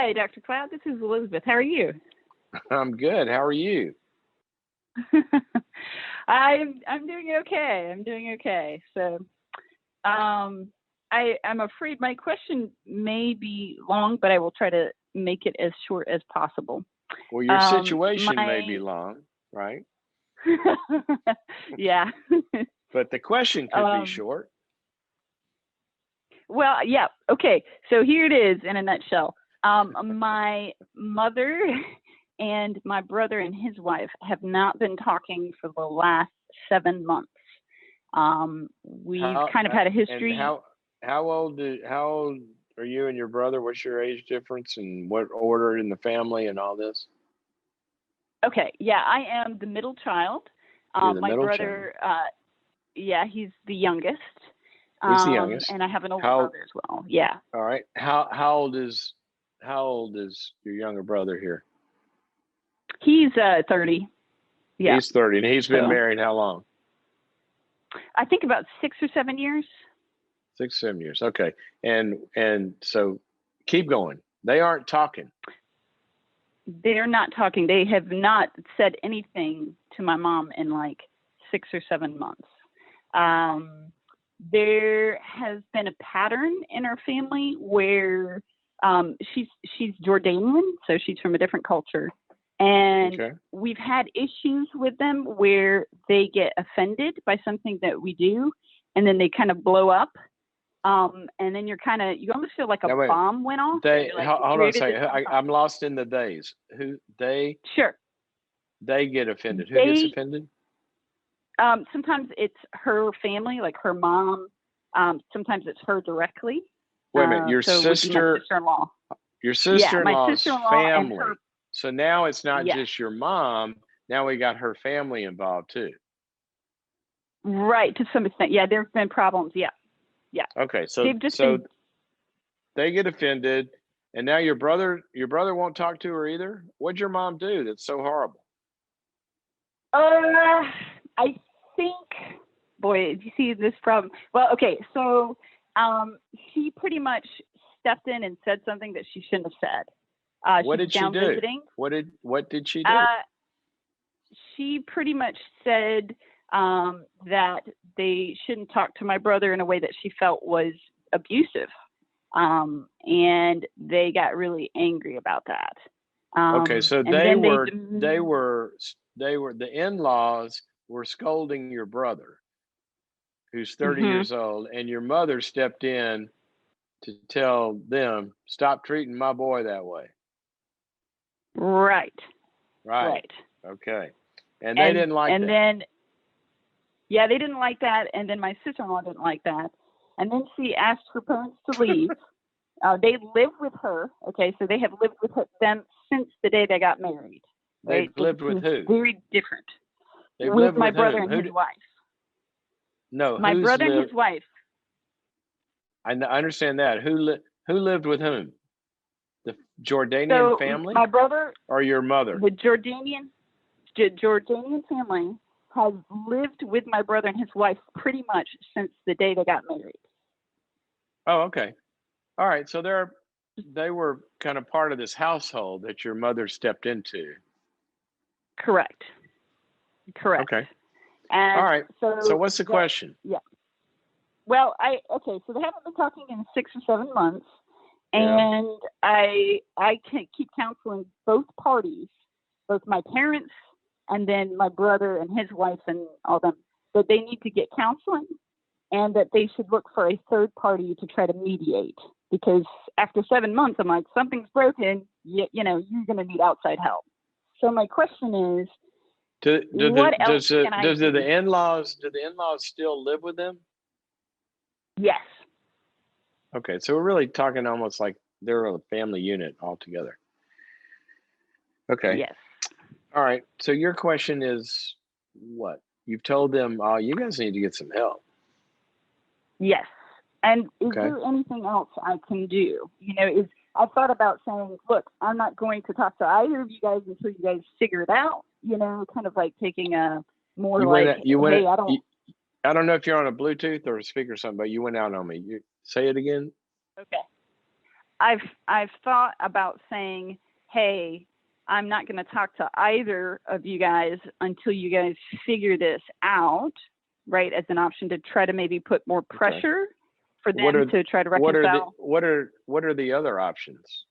Hi, Dr. Cloud. This is Elizabeth. How are you? I'm good. How are you? I'm doing okay. I'm doing okay. So, I'm afraid my question may be long, but I will try to make it as short as possible. Well, your situation may be My long, right? yeah. But the question could be um, short. well, yeah. Okay. So here it is in a nutshell. My mother and my brother and his wife have not been talking for the last 7 months. We've How kind of had a and history. how old are you and your brother? What's your age difference and what order in the family and all this? Okay, yeah, I am the middle child. You're the My middle child. brother, yeah, he's the youngest, He's the youngest. and I have an older How brother as well. Yeah, all right. How old is your younger brother here? he's 30. Yeah, He's 30 and he's been so married how long? I think about 6 or 7 years. 6, 7 years. Okay. And so keep going. They aren't talking. They're not talking. They have not said anything to my mom in like 6 or 7 months. Um, there has been a pattern in our family where she's Jordanian, so she's from a different culture, and Okay. we've had issues with them where they get offended by something that we do, and then they kind of blow up. And then you almost feel like a Now wait. bomb went off, and They you're like, it hold on a created this second. kind of I'm conflict. lost in the days. Who Sure. they get offended? Who gets They offended? sometimes it's her family, like her mom. Sometimes it's her directly. Wait a minute. So it would be my sister-in-law. Your Yeah, my sister-in-law's sister-in-law and her. family. So now it's not Yes, just your mom. Now we got her family involved too. right, to some extent. Yeah, there's been problems. Yeah, yeah. Okay. So They've just so been. they get offended, and now your brother won't talk to her either. What'd your mom do that's so horrible? I think, boy, do you see this problem? Well, okay, so um, she pretty much stepped in and said something that she shouldn't have said. What She was did she down do? visiting. What did she do? Uh, she pretty much said that they shouldn't talk to my brother in a way that she felt was abusive. And they got really angry about that. Okay, so And they then they, were they were they were the in-laws were scolding your brother, who's 30 mhm, years old, and your mother stepped in to tell them, stop treating my boy that way. right, Right. right. Okay. And they And didn't like and that. then yeah, they didn't like that, and then my sister-in-law didn't like that, and then she asked her parents to leave. They live with her. Okay, so they have lived with them since the day they got married. They've Right, so this lived with is who? very different They've with lived my with brother whom? and his wife. No, My who's brother and lived? his wife. I understand that. Who lived with whom? The Jordanian So family my brother, or your mother? the Jordanian family, has lived with my brother and his wife pretty much since the day they got married. Oh, okay. All right. So they were kind of part of this household that your mother stepped into. Correct. Correct. Okay. All And right. So so what's the the question? yeah. Well, I okay. So they haven't been talking in 6 or 7 months, Yeah. and I can keep counseling both parties, both my parents and then my brother and his wife and all them, that they need to get counseling and that they should look for a third party to try to mediate. Because after 7 months, I'm like, something's broken. You're going to need outside help. So my question is, Do, do the what else does the can I does the do? in-laws do the in-laws still live with them? Yes, Okay, so we're really talking almost like they're a family unit altogether. Okay. yes, All right. So your question is what? You've told them, oh, you guys need to get some help. yes. And is Okay. there anything else I can do? I thought about saying, look, I'm not going to talk to either of you guys until you guys figure it out. Kind of like taking a more You went like, out, you went hey, I don't. I don't know if you're on a Bluetooth or a speaker or something, but you went out on me. You say it again. Okay. I've thought about saying, hey, I'm not going to talk to either of you guys until you guys figure this out, right? As an option to try to maybe put more pressure for them to try to reconcile. What are the other options?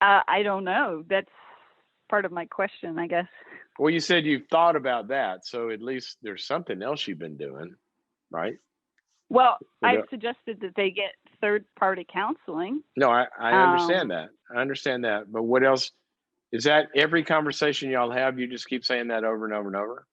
I don't know. That's part of my question, I guess. Well, you said you've thought about that, so at least there's something else you've been doing, right? Well, I've suggested that they get third-party counseling. No, I understand that. I understand that. But what else? Is that every conversation y'all have, you just keep saying that over and over and over?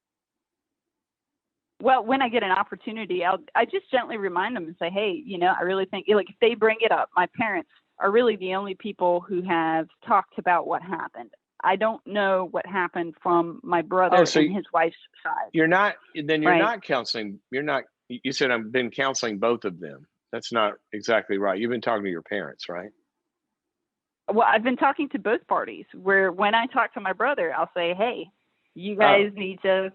Well, when I get an opportunity, I just gently remind them and say, hey, you know, I really think, like, if they bring it up, my parents are really the only people who have talked about what happened. I don't know what happened from my brother and his wife's side. You're not counseling. You said I've been counseling both of them. That's not exactly right. You've been talking to your parents, right? Well, I've been talking to both parties, where when I talk to my brother, I'll say, hey, you guys need to,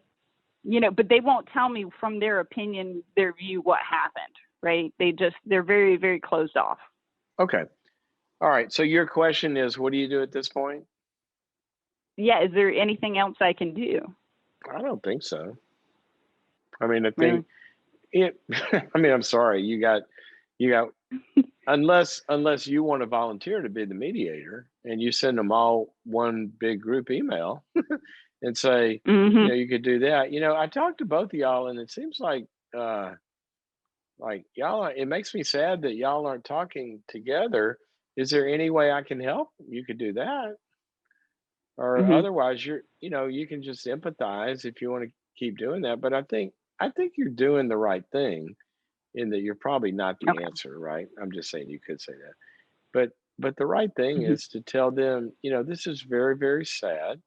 you know, but they won't tell me from their opinion, their view, what happened, right? They're very, very closed off. Okay. All right. So your question is, what do you do at this point? Yeah. Is there anything else I can do? I don't think so. I mean, I think I'm sorry. You got, unless you want to volunteer to be the mediator and you send them all one big group email and say, you know, you could do that. You know, I talked to both of y'all and it seems like y'all, it makes me sad that y'all aren't talking together. Is there any way I can help? You could do that. Or otherwise you can just empathize if you want to keep doing that. But I think you're doing the right thing in that you're probably not the answer, right? I'm just saying you could say that. But the right thing is to tell them, you know, this is very, very sad.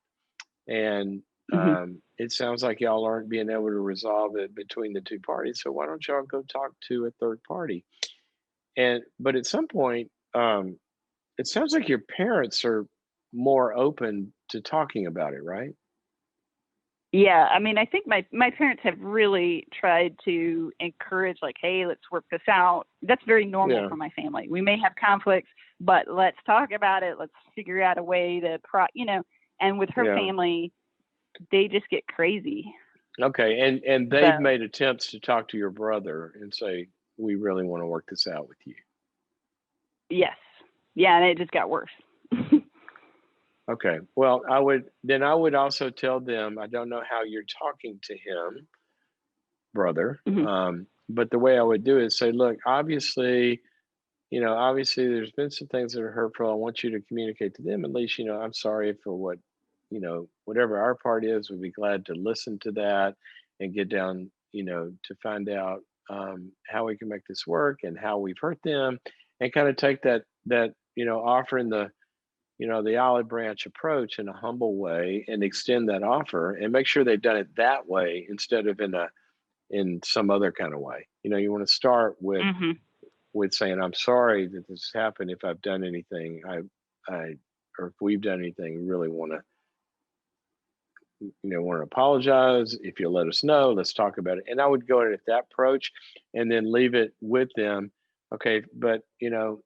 And it sounds like y'all aren't being able to resolve it between the two parties. So why don't y'all go talk to a third party? But at some point, it sounds like your parents are more open to talking about it, right? Yeah, I mean, I think my parents have really tried to encourage, like, hey, let's work this out. That's very normal for my family. We may have conflicts, but let's talk about it. Let's figure out a way to, and with her family, they just get crazy. Okay, and they've made attempts to talk to your brother and say, we really want to work this out with you. Yes. Yeah, and it just got worse. Okay. Well, I would also tell them, I don't know how you're talking to him, brother. But the way I would do it is say, look, obviously there's been some things that are hurtful. I want you to communicate to them. At least, you know, I'm sorry for what, you know, whatever our part is, we'd be glad to listen to that and get down, you know, to find out how we can make this work and how we've hurt them, and kind of take that, you know, offering the olive branch approach in a humble way and extend that offer and make sure they've done it that way instead of in some other kind of way. You know, you want to start with saying, I'm sorry that this happened. If I've done anything, or if we've done anything, really want to apologize. If you'll let us know, let's talk about it. And I would go at that approach and then leave it with them. Okay. But, you know,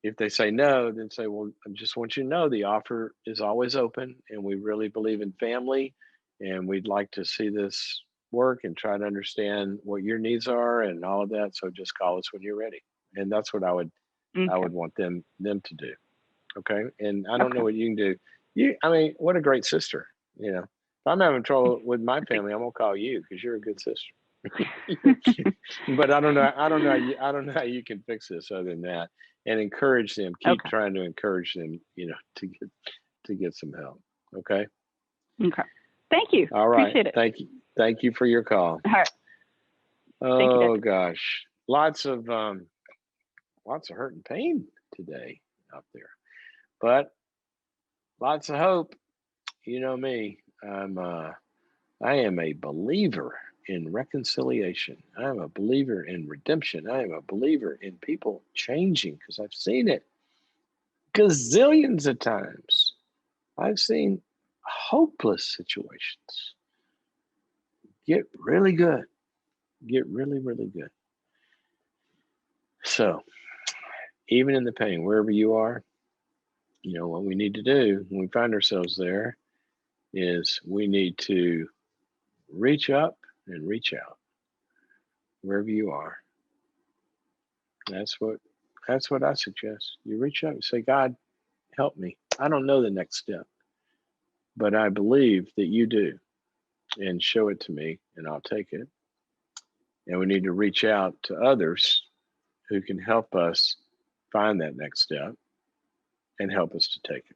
if they say no, then say, well, I just want you to know the offer is always open and we really believe in family and we'd like to see this work and try to understand what your needs are and all of that. So just call us when you're ready. And that's what I would want them to do. Okay. And I don't know what you can do. I mean, what a great sister, you know. If I'm having trouble with my family, I'm gonna call you because you're a good sister. But I don't know how you can fix this other than that, and encourage them. Keep trying to encourage them, you know, to get some help. Okay. Okay. Thank you. All right. Appreciate it. Thank you for your call. All right. Oh gosh, lots of hurt and pain today out there, but lots of hope. You know me. I am a believer in reconciliation. I am a believer in redemption. I am a believer in people changing because I've seen it gazillions of times. I've seen hopeless situations get really good, get really, really good. So even in the pain, wherever you are, what we need to do when we find ourselves there is we need to reach up and reach out wherever you are. That's what I suggest. You reach up and say, God, help me. I don't know the next step, but I believe that you do, and show it to me and I'll take it. And we need to reach out to others who can help us find that next step and help us to take it.